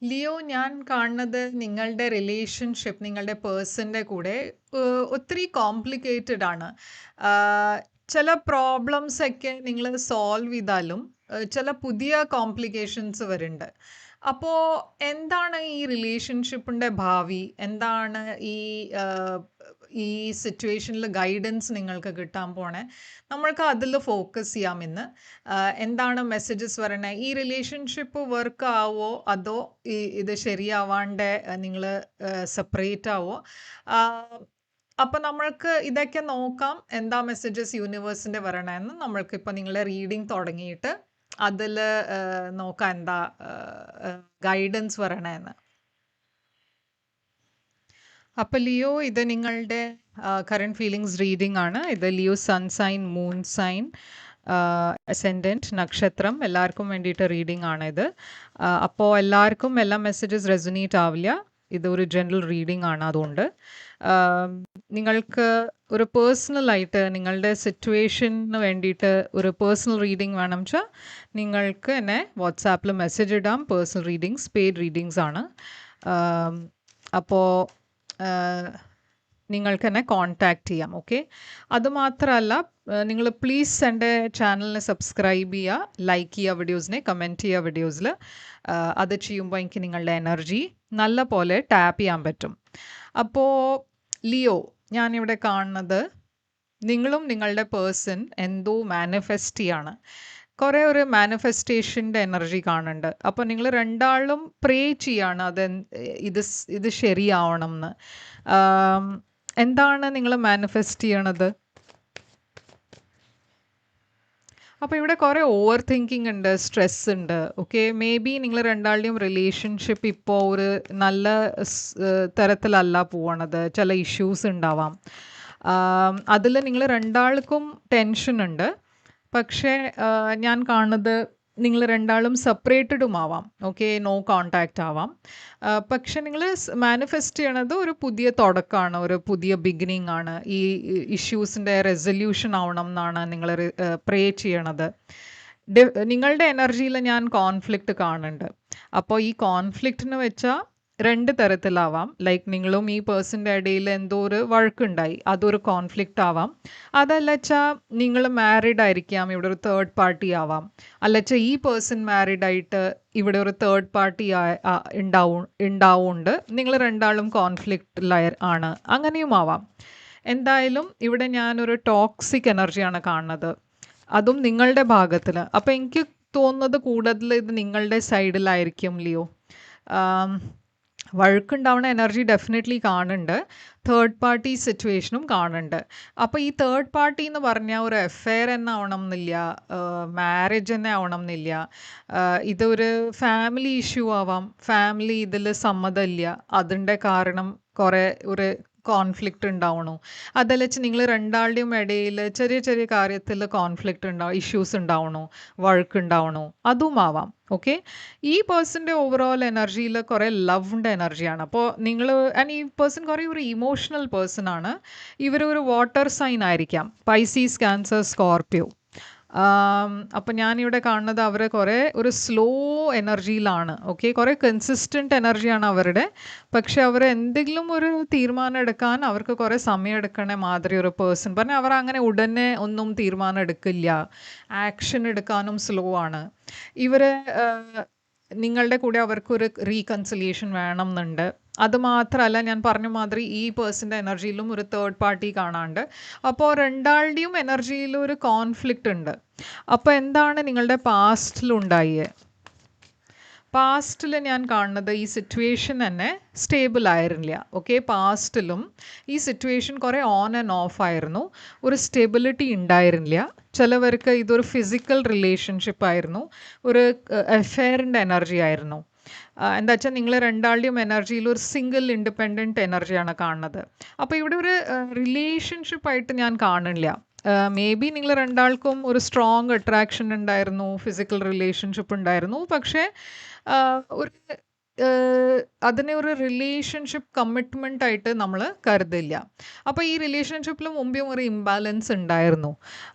Leo, ഞാൻ കാണുന്നത് നിങ്ങളുടെ റിലേഷൻഷിപ്പ് നിങ്ങളുടെ പേഴ്സൻ്റെ കൂടെ ഒത്തിരി കോംപ്ലിക്കേറ്റഡ് ആണ്. ചില പ്രോബ്ലംസ് ഒക്കെ നിങ്ങൾ സോൾവ് ചെയ്താലും ചില പുതിയ കോംപ്ലിക്കേഷൻസ് വരുന്നുണ്ട്. അപ്പോൾ എന്താണ് ഈ റിലേഷൻഷിപ്പിൻ്റെ ഭാവി? എന്താണ് ഈ ആഹ്, ഈ സിറ്റുവേഷനിൽ ഗൈഡൻസ് നിങ്ങൾക്ക് കിട്ടാൻ പോണേ? നമ്മൾക്ക് അതിൽ ഫോക്കസ് ചെയ്യാമെന്ന്. എന്താണ് മെസ്സേജസ് വരണേ? ഈ റിലേഷൻഷിപ്പ് വർക്ക് ആവോ അതോ ഇത് ശരിയാവാണ്ട് നിങ്ങൾ സെപ്പറേറ്റ് ആവോ? അപ്പം നമ്മൾക്ക് ഇതൊക്കെ നോക്കാം. എന്താ മെസ്സേജസ് യൂണിവേഴ്സിൻ്റെ വരണേന്ന് നമ്മൾക്കിപ്പോൾ നിങ്ങളെ റീഡിങ് തുടങ്ങിയിട്ട് അതിൽ നോക്കാം എന്താ ഗൈഡൻസ് വരണേന്ന്. അപ്പോൾ ലിയോ, ഇത് നിങ്ങളുടെ കറണ്ട് ഫീലിങ്സ് റീഡിംഗ് ആണ്. ഇത് Leo sun sign, moon sign, ascendant, നക്ഷത്രം എല്ലാവർക്കും വേണ്ടിയിട്ട് റീഡിംഗ് ആണിത്. അപ്പോൾ എല്ലാവർക്കും എല്ലാ മെസ്സേജസ് റെസൊനേറ്റ് ആവില്ല. ഇതൊരു ജനറൽ റീഡിംഗ് ആണ്. അതുകൊണ്ട് നിങ്ങൾക്ക് ഒരു പേഴ്സണലായിട്ട് നിങ്ങളുടെ സിറ്റുവേഷന് വേണ്ടിയിട്ട് ഒരു പേഴ്സണൽ റീഡിംഗ് വേണം വെച്ചാൽ നിങ്ങൾക്ക് എന്നെ വാട്സാപ്പിൽ മെസ്സേജ് ഇടാം. പേഴ്സണൽ റീഡിങ്സ് പെയ്ഡ് റീഡിങ്സ് ആണ്. അപ്പോൾ നിങ്ങൾക്ക് എന്നെ കോൺടാക്റ്റ് ചെയ്യാം. ഓക്കെ, അതുമാത്രമല്ല നിങ്ങൾ പ്ലീസ് എൻ്റെ ചാനലിനെ സബ്സ്ക്രൈബ് ചെയ്യുക, ലൈക്ക് ചെയ്യുക വീഡിയോസിനെ, കമൻറ്റ് ചെയ്യുക വീഡിയോസിൽ. അത് ചെയ്യുമ്പോൾ എനിക്ക് നിങ്ങളുടെ എനർജി നല്ല പോലെ ടാപ്പ് ചെയ്യാൻ പറ്റും. അപ്പോൾ ലിയോ, ഞാനിവിടെ കാണുന്നത് നിങ്ങളും നിങ്ങളുടെ പേഴ്സൺ എന്തോ മാനിഫെസ്റ്റ് ചെയ്യാണ്. കുറേ ഒരു മാനിഫെസ്റ്റേഷൻ്റെ എനർജി കാണുന്നുണ്ട്. അപ്പോൾ നിങ്ങൾ രണ്ടാളും പ്രേ ചെയ്യാണ് ഇത് ശരിയാവണം എന്ന്. എന്താണ് നിങ്ങൾ മാനിഫെസ്റ്റ് ചെയ്യണത്? അപ്പോൾ ഇവിടെ കുറേ ഓവർ തിങ്കിങ് ഉണ്ട്, സ്ട്രെസ് ഉണ്ട്. ഓക്കെ, മേ ബി നിങ്ങൾ രണ്ടാളുടെയും റിലേഷൻഷിപ്പ് ഇപ്പോൾ ഒരു നല്ല തരത്തിലല്ല പോകണത്. ചില ഇഷ്യൂസ് ഉണ്ടാവാം. അതിൽ നിങ്ങൾ രണ്ടാൾക്കും ടെൻഷൻ ഉണ്ട്. പക്ഷേ ഞാൻ കാണുന്നത് നിങ്ങൾ രണ്ടാളും സെപ്പറേറ്റഡും ആവാം. ഓക്കെ, നോ കോണ്ടാക്റ്റ് ആവാം. പക്ഷെ നിങ്ങൾ മാനിഫെസ്റ്റ് ചെയ്യണത് ഒരു പുതിയ തുടക്കമാണ്, ഒരു പുതിയ ബിഗിനിങ് ആണ്. ഈ ഇഷ്യൂസിൻ്റെ റെസൊല്യൂഷൻ ആവണം എന്നാണ് നിങ്ങൾ പ്രേ ചെയ്യണത്. നിങ്ങളുടെ എനർജിയിൽ ഞാൻ കോൺഫ്ലിക്റ്റ് കാണുന്നുണ്ട്. അപ്പോൾ ഈ കോൺഫ്ലിക്റ്റിന് വെച്ചാൽ രണ്ട് തരത്തിലാവാം. ലൈക്ക് നിങ്ങളും ഈ പേഴ്സൻ്റെ ഇടയിൽ എന്തോ ഒരു വഴക്കുണ്ടായി, അതൊരു കോൺഫ്ലിക്റ്റ് ആവാം. അതല്ല വെച്ചാൽ നിങ്ങൾ മാരീഡ് ആയിരിക്കാം, ഇവിടെ ഒരു തേർഡ് പാർട്ടി ആവാം. അല്ല വെച്ചാൽ ഈ പേഴ്സൺ മാരീഡ് ആയിട്ട് ഇവിടെ ഒരു തേർഡ് പാർട്ടി ഉണ്ടാവുന്നുണ്ട്. നിങ്ങൾ രണ്ടാളും കോൺഫ്ലിക്റ്റിൽ ആണ്, അങ്ങനെയും ആവാം. എന്തായാലും ഇവിടെ ഞാനൊരു ടോക്സിക് എനർജിയാണ് കാണുന്നത്, അതും നിങ്ങളുടെ ഭാഗത്തിൽ. അപ്പോൾ എനിക്ക് തോന്നുന്നത് കൂടുതൽ ഇത് നിങ്ങളുടെ സൈഡിലായിരിക്കും ലിയോ. വഴക്കുണ്ടാവുന്ന എനർജി ഡെഫിനറ്റ്ലി കാണുന്നുണ്ട്. തേർഡ് പാർട്ടി സിറ്റുവേഷനും കാണുന്നുണ്ട്. അപ്പോൾ ഈ തേർഡ് പാർട്ടി എന്ന് പറഞ്ഞാൽ ഒരു അഫെയർ തന്നെ ആവണം എന്നില്ല, മാരേജ് തന്നെ ആവണം എന്നില്ല. ഇതൊരു ഫാമിലി ഇഷ്യൂ ആവാം. ഫാമിലി ഇതിൽ സമ്മതമില്ല, അതിൻ്റെ കാരണം കുറേ ഒരു കോൺഫ്ലിക്റ്റ് ഉണ്ടാവണു. അതല്ല വെച്ചാൽ നിങ്ങൾ രണ്ടാളുടെയും ഇടയിൽ ചെറിയ ചെറിയ കാര്യത്തിൽ കോൺഫ്ലിക്റ്റ് ഇഷ്യൂസ് ഉണ്ടാവണു, വഴക്കുണ്ടാവണു, അതും ആവാം. ഓക്കെ, ഈ പേഴ്സൻ്റെ ഓവറോൾ എനർജിയിൽ കുറേ ലവിൻ്റെ എനർജിയാണ്. അപ്പോൾ നിങ്ങൾ ഈ പേഴ്സൺ കുറേ ഒരു ഇമോഷണൽ പേഴ്സൺ ആണ്. ഇവരൊരു വാട്ടർ സൈൻ ആയിരിക്കാം, പൈസീസ്, ക്യാൻസർ, സ്കോർപ്പിയോ. അപ്പം ഞാനിവിടെ കാണുന്നത് അവർ കുറേ ഒരു സ്ലോ എനർജിയിലാണ്. ഓക്കെ, കുറേ കൺസിസ്റ്റൻ്റ് എനർജിയാണ് അവരുടെ. പക്ഷെ അവർ എന്തെങ്കിലും ഒരു തീരുമാനം എടുക്കാൻ അവർക്ക് കുറേ സമയം എടുക്കണ മാതിരി ഒരു പേഴ്സൺ പറഞ്ഞാൽ അവർ അങ്ങനെ ഉടനെ ഒന്നും തീരുമാനം എടുക്കില്ല. ആക്ഷൻ എടുക്കാനും സ്ലോ ആണ്. ഇവർ നിങ്ങളുടെ കൂടെ അവർക്കൊരു റീകൺസിലിയേഷൻ വേണം എന്നുണ്ട്. അതുമാത്രമല്ല, ഞാൻ പറഞ്ഞ മാതിരി ഈ പേഴ്സൻ്റെ എനർജിയിലും ഒരു തേർഡ് പാർട്ടി കാണാണ്ട്. അപ്പോൾ രണ്ടാളുടെയും എനർജിയിൽ ഒരു കോൺഫ്ലിക്റ്റ് ഉണ്ട്. അപ്പോൾ എന്താണ് നിങ്ങളുടെ പാസ്റ്റിലുണ്ടായേ? പാസ്റ്റിൽ ഞാൻ കാണുന്നത് ഈ സിറ്റുവേഷൻ തന്നെ സ്റ്റേബിൾ ആയിരുന്നില്ല. ഓക്കെ, പാസ്റ്റിലും ഈ സിറ്റുവേഷൻ കുറേ ഓൺ ആൻഡ് ഓഫ് ആയിരുന്നു, ഒരു സ്റ്റെബിലിറ്റി ഉണ്ടായിരുന്നില്ല. ചിലവർക്ക് ഇതൊരു ഫിസിക്കൽ റിലേഷൻഷിപ്പ് ആയിരുന്നു, ഒരു അഫെയറിൻ്റെ എനർജി ആയിരുന്നു. എന്താ വെച്ചാൽ നിങ്ങൾ രണ്ടാളുടെയും എനർജിയിൽ ഒരു സിംഗിൾ ഇൻഡിപെൻഡൻറ്റ് എനർജിയാണ് കാണുന്നത്. അപ്പോൾ ഇവിടെ ഒരു റിലേഷൻഷിപ്പായിട്ട് ഞാൻ കാണില്ല. മേ ബി നിങ്ങൾ രണ്ടാൾക്കും ഒരു സ്ട്രോങ് അട്രാക്ഷൻ ഉണ്ടായിരുന്നു, ഫിസിക്കൽ റിലേഷൻഷിപ്പ് ഉണ്ടായിരുന്നു. പക്ഷേ ഒരു അതിനെ ഒരു റിലേഷൻഷിപ്പ് കമ്മിറ്റ്മെൻ്റ് ആയിട്ട് നമ്മൾ കരുതില്ല. അപ്പോൾ ഈ റിലേഷൻഷിപ്പിൽ മുമ്പേയും ഒരു ഇംബാലൻസ് ഉണ്ടായിരുന്നു.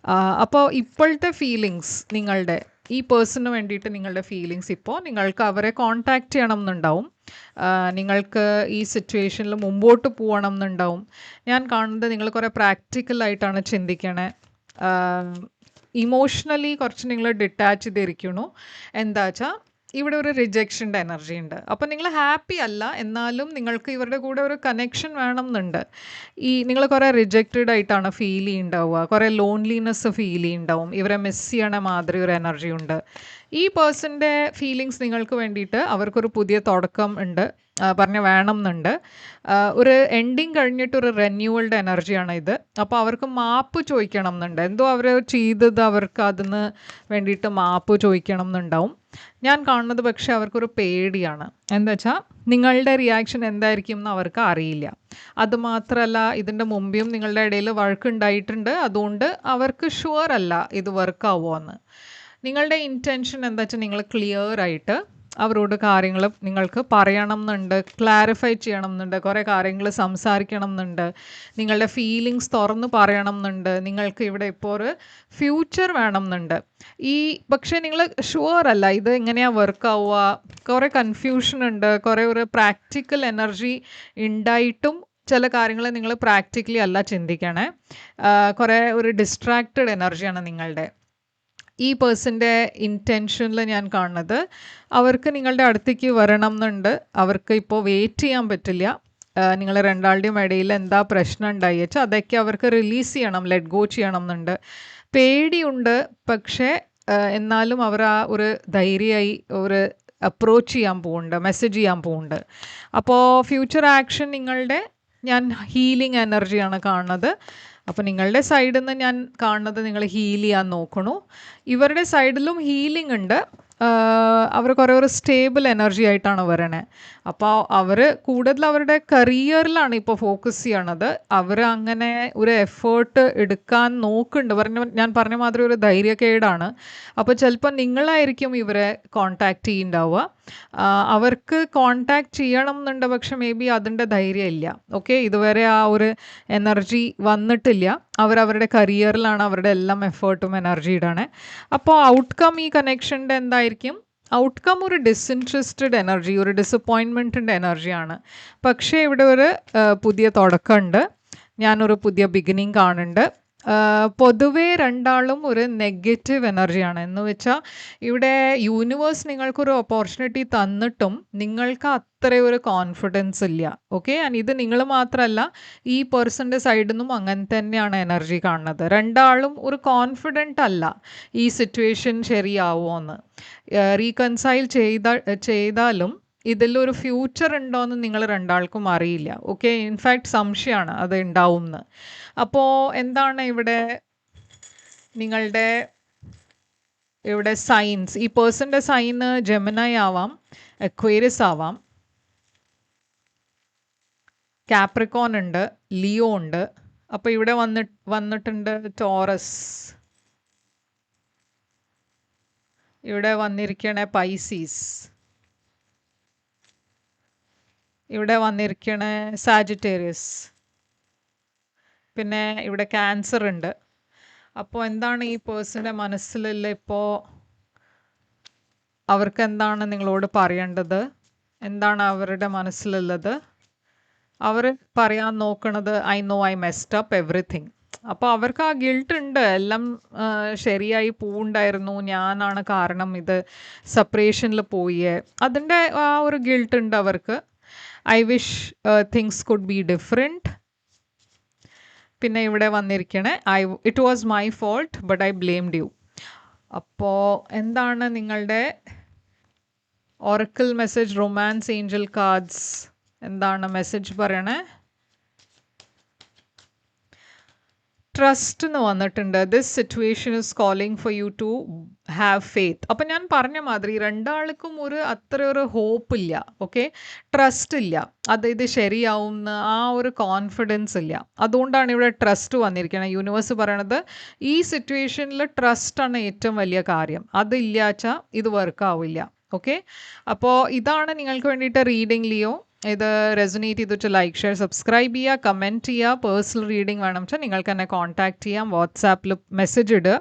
അപ്പോൾ ഇപ്പോഴത്തെ ഫീലിങ്സ് നിങ്ങളുടെ ഈ പേഴ്സണിന് വേണ്ടിയിട്ട് നിങ്ങളുടെ ഫീലിങ്സ് ഇപ്പോൾ നിങ്ങൾക്ക് അവരെ കോൺടാക്റ്റ് ചെയ്യണം എന്നുണ്ടാവും. നിങ്ങൾക്ക് ഈ സിറ്റുവേഷനിൽ മുമ്പോട്ട് പോകണം എന്നുണ്ടാവും. ഞാൻ കാണുന്നത് നിങ്ങൾ കുറേ പ്രാക്ടിക്കലായിട്ടാണ് ചിന്തിക്കണേ. ഇമോഷണലി കുറച്ച് നിങ്ങൾ ഡിറ്റാച്ച് ചെയ്തിരിക്കണു. എന്താ വെച്ചാൽ ഇവിടെ ഒരു റിജക്ഷൻ്റെ എനർജി ഉണ്ട്. അപ്പോൾ നിങ്ങൾ ഹാപ്പി അല്ല, എന്നാലും നിങ്ങൾക്ക് ഇവരുടെ കൂടെ ഒരു കണക്ഷൻ വേണം എന്നുണ്ട്. നിങ്ങൾ കുറേ റിജക്റ്റഡ് ആയിട്ടാണ് ഫീൽ ചെയ്യുന്നുണ്ടാവുക, കുറേ ലോൺലിനെസ് ഫീൽ ചെയ്യുന്നുണ്ടാവും, ഇവരെ മിസ് ചെയ്യണ മാതിരി ഒരു എനർജി ഉണ്ട്. ഈ പേഴ്സൻ്റെ ഫീലിങ്സ് നിങ്ങൾക്ക് വേണ്ടിയിട്ട് അവർക്കൊരു പുതിയ തുടക്കം ഉണ്ട് വേണം എന്നുണ്ട്. ഒരു എൻഡിങ് കഴിഞ്ഞിട്ട് ഒരു റിന്യൂവൽഡ് എനർജിയാണ് ഇത്. അപ്പോൾ അവർക്ക് മാപ്പ് ചോദിക്കണം എന്നുണ്ട്. എന്തോ അവർ ചെയ്തത് അവർക്ക് അതിന് വേണ്ടിയിട്ട് മാപ്പ് ചോദിക്കണം എന്നുണ്ടാവും. ഞാൻ കാണുന്നത് പക്ഷേ അവർക്കൊരു പേടിയാണ്. എന്താ വെച്ചാൽ നിങ്ങളുടെ റിയാക്ഷൻ എന്തായിരിക്കും എന്ന് അവർക്ക് അറിയില്ല. അതുമാത്രമല്ല, ഇതിൻ്റെ മുമ്പേയും നിങ്ങളുടെ ഇടയിൽ വഴക്കുണ്ടായിട്ടുണ്ട്. അതുകൊണ്ട് അവർക്ക് ഷുവർ അല്ല ഇത് വർക്കാവുമോ എന്ന്. നിങ്ങളുടെ ഇൻറ്റൻഷൻ എന്താ വെച്ചാൽ നിങ്ങൾ ക്ലിയർ ആയിട്ട് അവരോട് കാര്യങ്ങൾ നിങ്ങൾക്ക് പറയണം എന്നുണ്ട്, ക്ലാരിഫൈ ചെയ്യണം എന്നുണ്ട്, കുറേ കാര്യങ്ങൾ സംസാരിക്കണം എന്നുണ്ട്, നിങ്ങളുടെ ഫീലിങ്സ് തുറന്ന് പറയണം എന്നുണ്ട്. നിങ്ങൾക്ക് ഇവിടെ ഇപ്പോൾ ഒരു ഫ്യൂച്ചർ വേണം എന്നുണ്ട്. പക്ഷേ നിങ്ങൾ ഷുവർ അല്ല ഇത് എങ്ങനെയാണ് വർക്കാവുക. കുറേ കൺഫ്യൂഷൻ ഉണ്ട്, കുറേ ഒരു പ്രാക്ടിക്കൽ എനർജി ഉണ്ടായിട്ടും ചില കാര്യങ്ങൾ നിങ്ങൾ പ്രാക്ടിക്കലി അല്ല ചിന്തിക്കണേ. കുറേ ഒരു ഡിസ്ട്രാക്റ്റഡ് എനർജിയാണ് നിങ്ങളുടെ. ഈ പേഴ്സൻ്റെ ഇൻറ്റൻഷനിൽ ഞാൻ കാണുന്നത് അവർക്ക് നിങ്ങളുടെ അടുത്തേക്ക് വരണം എന്നുണ്ട്. അവർക്ക് ഇപ്പോൾ വെയിറ്റ് ചെയ്യാൻ പറ്റില്ല. നിങ്ങൾ രണ്ടാളുടെയും ഇടയിൽ എന്താ പ്രശ്നം ഉണ്ടായി വെച്ചാൽ അതൊക്കെ അവർക്ക് റിലീസ് ചെയ്യണം, ലെറ്റ് ഗോ ചെയ്യണം എന്നുണ്ട്. പേടിയുണ്ട്, പക്ഷേ എന്നാലും അവർ ആ ഒരു ധൈര്യമായി ഒരു അപ്രോച്ച് ചെയ്യാൻ പോകുന്നുണ്ട്, മെസ്സേജ് ചെയ്യാൻ പോകുന്നുണ്ട്. അപ്പോൾ ഫ്യൂച്ചർ ആക്ഷൻ ഞാൻ ഹീലിംഗ് എനർജിയാണ് കാണുന്നത്. അപ്പോൾ നിങ്ങളുടെ സൈഡിൽ നിന്ന് ഞാൻ കാണുന്നത് നിങ്ങൾ ഹീൽ ചെയ്യാൻ നോക്കണു. ഇവരുടെ സൈഡിലും ഹീലിംഗ് ഉണ്ട്. അവർ കുറേ ഒരു സ്റ്റേബിൾ എനർജി ആയിട്ടാണ് വരണേ. അപ്പോൾ അവർ കൂടുതൽ അവരുടെ കരിയറിലാണ് ഇപ്പോൾ ഫോക്കസ് ചെയ്യണത്. അവർ അങ്ങനെ ഒരു എഫേർട്ട് എടുക്കാൻ നോക്കുന്നുണ്ട്. ഞാൻ പറഞ്ഞ മാതിരി ഒരു ധൈര്യക്കേടാണ്. അപ്പോൾ ചിലപ്പോൾ നിങ്ങളായിരിക്കും ഇവരെ കോൺടാക്റ്റ് ചെയ്യുന്നുണ്ടാവുക. അവർക്ക് കോൺടാക്റ്റ് ചെയ്യണം എന്നുണ്ട്, പക്ഷെ മേ ബി അതിൻ്റെ ധൈര്യം ഇല്ല. ഓക്കെ, ഇതുവരെ ആ ഒരു എനർജി വന്നിട്ടില്ല. അവരവരുടെ കരിയറിലാണ് അവരുടെ എല്ലാം എഫേർട്ടും എനർജി ഇടണേ. അപ്പോൾ ഔട്ട്കം ഈ കണക്ഷൻ്റെ എന്തായിരിക്കും? ഔട്ട്കം ഒരു ഡിസിൻട്രസ്റ്റഡ് എനർജി, ഒരു ഡിസപ്പോയിൻമെൻറ്റിൻ്റെ എനർജിയാണ്. പക്ഷേ ഇവിടെ ഒരു പുതിയ തുടക്കമുണ്ട്. ഞാനൊരു പുതിയ ബിഗിനിങ് കാണുന്നുണ്ട്. പൊതുവേ രണ്ടാളും ഒരു നെഗറ്റീവ് എനർജിയാണ്. എന്ന് വെച്ചാൽ ഇവിടെ യൂണിവേഴ്സ് നിങ്ങൾക്കൊരു ഓപ്പർച്യൂണിറ്റി തന്നിട്ടും നിങ്ങൾക്ക് അത്ര ഒരു കോൺഫിഡൻസ് ഇല്ല. ഓക്കെ, ഇത് നിങ്ങൾ മാത്രമല്ല, ഈ പേഴ്സൻ്റെ സൈഡിൽ നിന്നും അങ്ങനെ തന്നെയാണ് എനർജി കാണുന്നത്. രണ്ടാളും ഒരു കോൺഫിഡൻ്റ് അല്ല ഈ സിറ്റുവേഷൻ ശരിയാവുമോ എന്ന്. റീകൺസൈൽ ചെയ്താലും ഇതിലൊരു ഫ്യൂച്ചർ ഉണ്ടോയെന്ന് നിങ്ങൾ രണ്ടാൾക്കും അറിയില്ല. ഓക്കെ, ഇൻഫാക്റ്റ് സംശയമാണ് അത് ഉണ്ടാവും എന്ന്. അപ്പോൾ എന്താണ് നിങ്ങളുടെ സൈൻസ്? ഈ പേഴ്സൻ്റെ സൈന് ജെമിനായി ആവാം, അക്വേറിയസ് ആവാം, കാപ്രിക്കോൺ ഉണ്ട്, ലിയോ ഉണ്ട്. അപ്പോൾ ഇവിടെ വന്നിട്ടുണ്ട് ടോറസ്, ഇവിടെ വന്നിരിക്കണേ പൈസീസ്, ഇവിടെ വന്നിരിക്കണേ സാജിറ്റേറിയസ്, പിന്നെ ഇവിടെ ക്യാൻസർ ഉണ്ട്. അപ്പോൾ എന്താണ് ഈ പേഴ്സൻ്റെ മനസ്സിലുള്ള ഇപ്പോൾ അവർക്ക് എന്താണ് നിങ്ങളോട് പറയേണ്ടത്? എന്താണ് അവരുടെ മനസ്സിലുള്ളത്? അവർ പറയാൻ നോക്കണത് I know I messed up everything. അപ്പോൾ അവർക്ക് ആ ഗിൽട്ട് ഉണ്ട്, എല്ലാം ശരിയായി പോവുണ്ടായിരുന്നു, ഞാനാണ് കാരണം ഇത് സെപ്പറേഷനിൽ പോയേ, അതിൻ്റെ ആ ഒരു ഗിൽട്ട് ഉണ്ട് അവർക്ക്. I wish things could be different. പിന്നെ ഇവിടെ വന്നിരിക്കണേ it was my fault but I blamed you. അപ്പോൾ എന്താണ് നിങ്ങളുടെ oracle message, romance angel cards എന്താണ് മെസ്സേജ് പറയണേ? ട്രസ്റ്റ് എന്ന് വന്നിട്ടുണ്ട്. This situation is calling for you to have faith. അപ്പം ഞാൻ പറഞ്ഞ മാതിരി രണ്ടാൾക്കും അത്ര ഒരു ഹോപ്പ് ഇല്ല. ഓക്കെ, ട്രസ്റ്റ് ഇല്ല, ഇത് ശരിയാവുമെന്ന് ആ ഒരു കോൺഫിഡൻസ് ഇല്ല. അതുകൊണ്ടാണ് ഇവിടെ ട്രസ്റ്റ് വന്നിരിക്കുന്നത്. യൂണിവേഴ്സ് പറയണത് ഈ സിറ്റുവേഷനിൽ ട്രസ്റ്റാണ് ഏറ്റവും വലിയ കാര്യം. അതില്ലാച്ചാൽ ഇത് വർക്കാവില്ല. ഓക്കെ, അപ്പോൾ ഇതാണ് നിങ്ങൾക്ക് വേണ്ടിയിട്ട് റീഡിംഗ് ലിയോ. ഇത് റെസൊനേറ്റ് ചെയ്തിട്ട് ലൈക്ക്, ഷെയർ, സബ്സ്ക്രൈബ് ചെയ്യുക, കമൻറ്റ് ചെയ്യുക. പേഴ്സണൽ റീഡിംഗ് വേണം വെച്ചാൽ നിങ്ങൾക്ക് എന്നെ കോൺടാക്റ്റ് ചെയ്യാം, വാട്സാപ്പിൽ മെസ്സേജ് ഇടുക.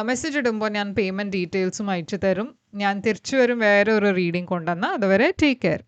മെസ്സേജ് ഇടുമ്പോൾ ഞാൻ പേയ്മെൻറ്റ് ഡീറ്റെയിൽസും അയച്ചു തരും. ഞാൻ തിരിച്ചു വരും വേറെ ഒരു റീഡിംഗ് കൊണ്ടുവന്നാൽ. അതുവരെ ടേക്ക് കെയർ.